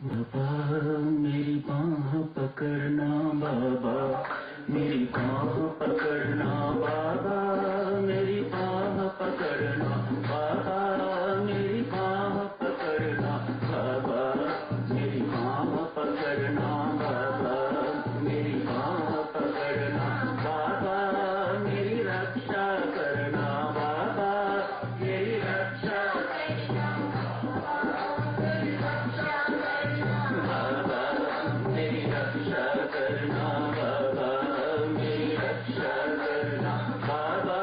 बाबा मेरी बाँह पकड़ना बाबा, मेरी बाँह पकड़ना बाबा, मेरी बाँह पकड़ना बाबा, मेरी बाँह पकड़ना बाबा, मेरी बाँह पकड़ना बाबा, मेरी बाँह पकड़ना बाबा, मेरी रक्षा करना बाबा, मेरी रक्षा करना बाबा, मेरी रक्षा करना बाबा,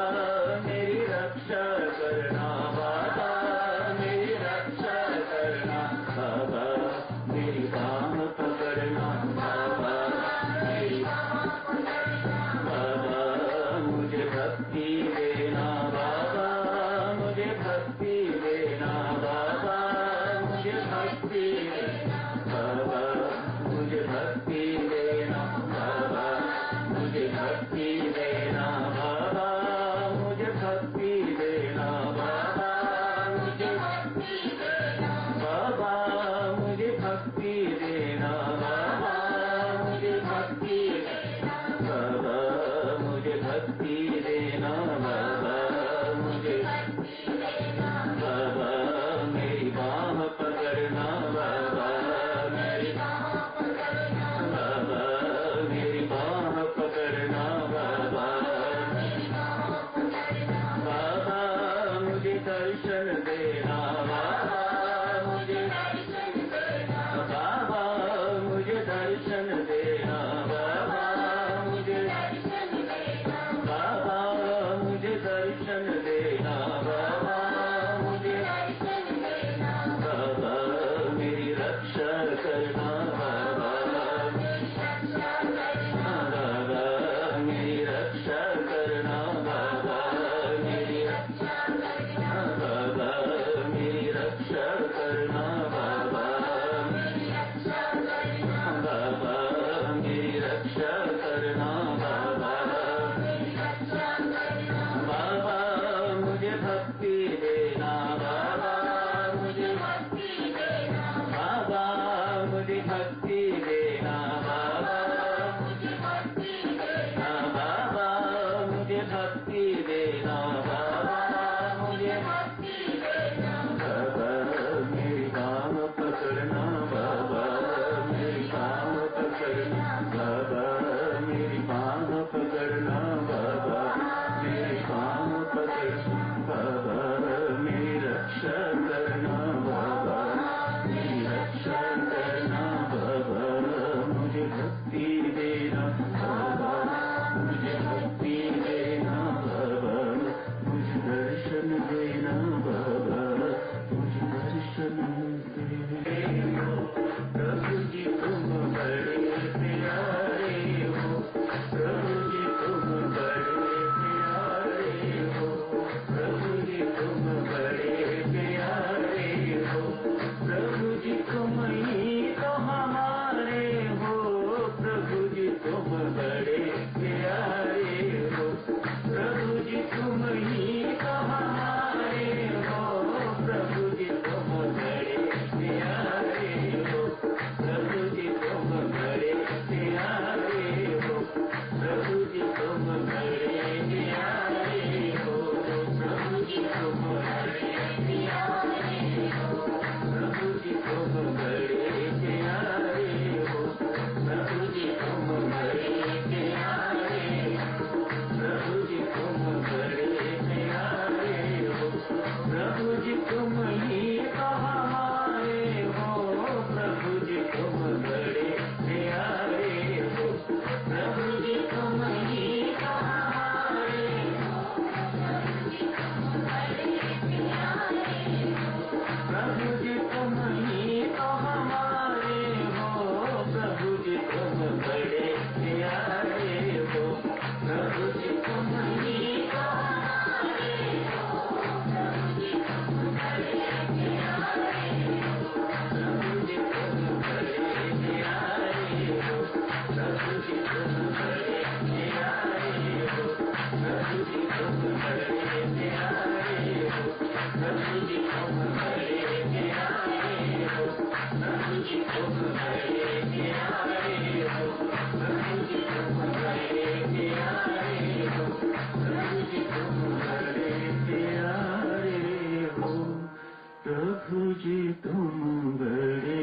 मुझे तुम बड़े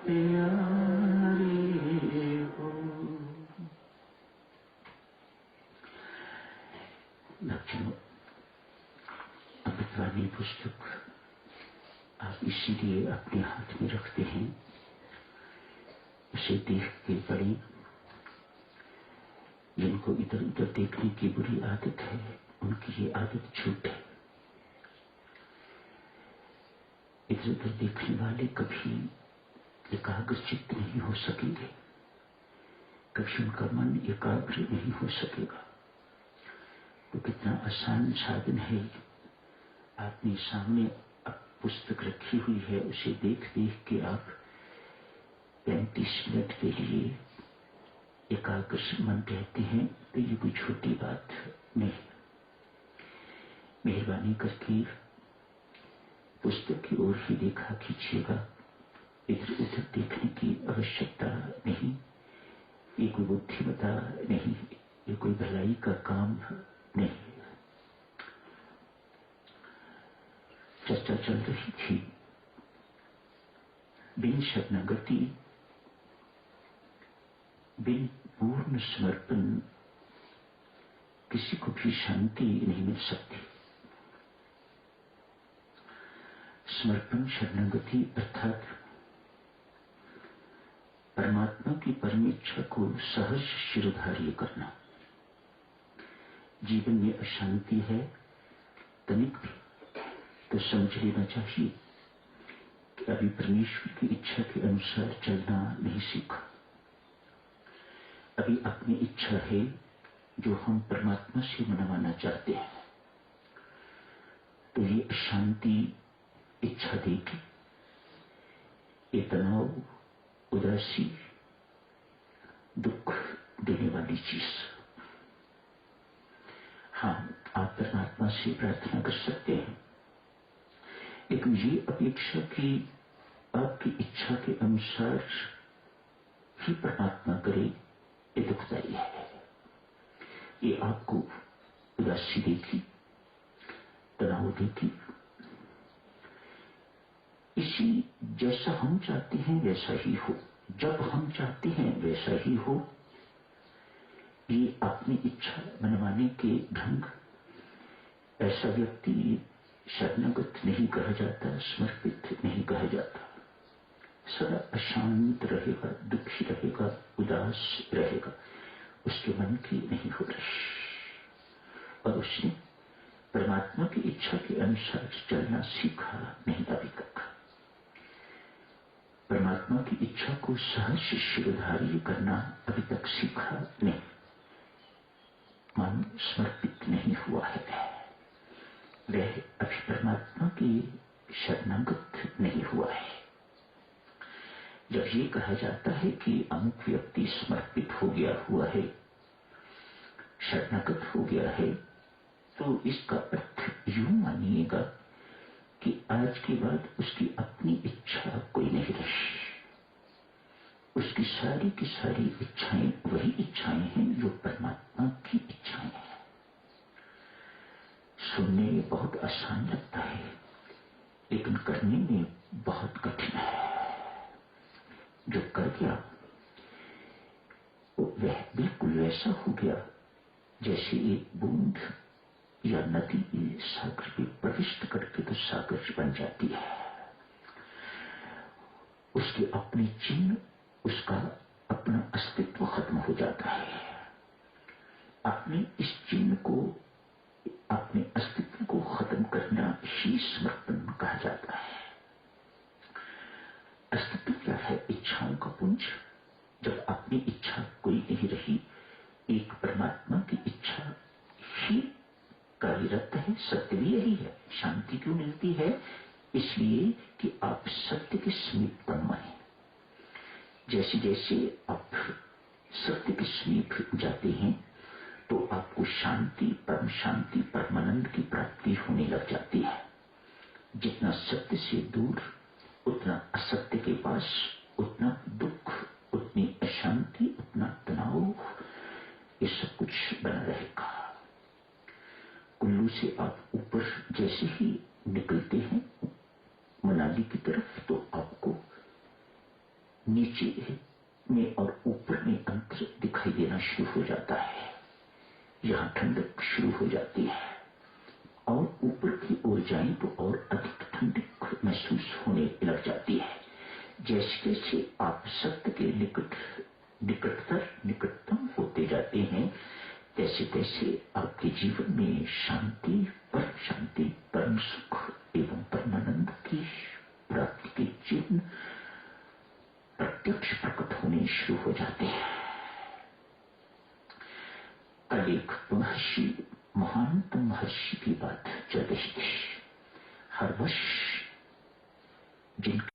प्यारे हो। बच्चों, अमृतवाणी पुस्तक आप इसीलिए अपने हाथ में रखते हैं, उसे देख के पढ़ें। जिनको इधर उधर देखने की बुरी आदत है, उनकी ये आदत छूटे। इधर उधर देखने वाले कभी एकाग्रचित्त नहीं हो सकेंगे, कभी उनका मन एकाग्र नहीं हो सकेगा। तो कितना आसान साधन है, आपने सामने पुस्तक रखी हुई है, उसे देख देख के आप 35 मिनट के लिए एकाग्र मन रहते हैं, तो ये कोई छोटी बात नहीं। मेहरबानी करके पुस्तक की ओर ही देखा कीजिएगा, इधर उधर देखने की आवश्यकता नहीं। ये कोई बुद्धिमता नहीं, ये कोई भलाई का काम नहीं। चर्चा चल रही थी, बिन शरणागति, बिन पूर्ण समर्पण किसी को भी शांति नहीं मिल सकती। समर्पण शरणागति अर्थात परमात्मा की परम इच्छा को सहज शिरोधार्य करना। जीवन में अशांति है तनिक भी, तो समझ लेना चाहिए कि अभी परमेश्वर की इच्छा के अनुसार चलना नहीं सीखा। अभी अपनी इच्छा है जो हम परमात्मा से मनवाना चाहते हैं, तो ये अशांति इच्छा देगी, ये तनाव, उदासी, दुख देने वाली चीज। हाँ, आप परमात्मा से प्रार्थना कर सकते हैं, लेकिन ये अपेक्षा कि आपकी इच्छा के अनुसार ही परमात्मा करे, ये दुखदायी है। ये आपको उदासी देगी, तनाव देगी। इसी जैसा हम चाहते हैं वैसा ही हो, जब हम चाहते हैं वैसा ही हो, ये अपनी इच्छा मनवाने के ढंग। ऐसा व्यक्ति शरणागत नहीं कहा जाता, समर्पित नहीं कहा जाता। सदा अशांत रहेगा, दुखी रहेगा, उदास रहेगा, उसके मन की नहीं हो रही, और उसने परमात्मा की इच्छा के अनुसार चलना सीखा नहीं अभी तक। परमात्मा की इच्छा को सहज शिरोधार्य करना अभी तक सीखा नहीं। मन समर्पित नहीं हुआ है, वह अभी परमात्मा की शरणागत नहीं हुआ है। जब ये कहा जाता है कि अमुक व्यक्ति समर्पित हो गया हुआ है, शरणागत हो गया है, तो इसका अर्थ यूं मानिएगा कि आज के बाद उसकी अपनी इच्छा कोई नहीं रही। उसकी सारी की सारी इच्छाएं वही इच्छाएं हैं जो परमात्मा की इच्छाएं हैं। सुनने में बहुत आसान लगता है, लेकिन करने में बहुत कठिन है। जो कर गया वह बिल्कुल वैसा हो गया जैसे एक बूंद या नदी सागर में प्रविष्ट करके तो सागर बन जाती है। उसके अपने चिन्ह, उसका अपना अस्तित्व खत्म हो जाता है। अपने इस चिन्ह को, अपने अस्तित्व को खत्म करना ही समर्पण कहा जाता है। अस्तित्व क्या है? इच्छाओं का पुंज। जब अपनी इच्छा कोई नहीं रही, एक परमात्मा की इच्छा ही कार्यरत है। सत्य भी यही है। शांति क्यों मिलती है? इसलिए कि आप सत्य के समीपतम आए। जैसे जैसे आप सत्य के समीप जाते हैं तो आपको शांति, परम शांति, परमानंद की प्राप्ति होने लग जाती है। जितना सत्य से दूर, उतना असत्य के पास, उतना दुख, उतनी अशांति, उतना तनाव, ये सब कुछ बना रहेगा। कुल्लू से आप ऊपर जैसे ही निकलते हैं, मनाली की तरफ तो आपको नीचे में और ऊपर में अंतर दिखाई देना शुरू हो जाता है। यहाँ ठंडक शुरू हो जाती है और ऊपर की ओर जाए तो और अधिक ठंडक महसूस होने लग जाती है। जैसे जैसे आप सत्य के निकटतम होते जाते हैं, तैसे तैसे आपके जीवन में शांति, परम सुख एवं परमानंद की प्राप्ति के चिन्ह प्रत्यक्ष प्रकट होने शुरू हो जाते हैं। कल एक महर्षि, महानतम महर्षि की बात चल रही थी। हर वर्ष जिनके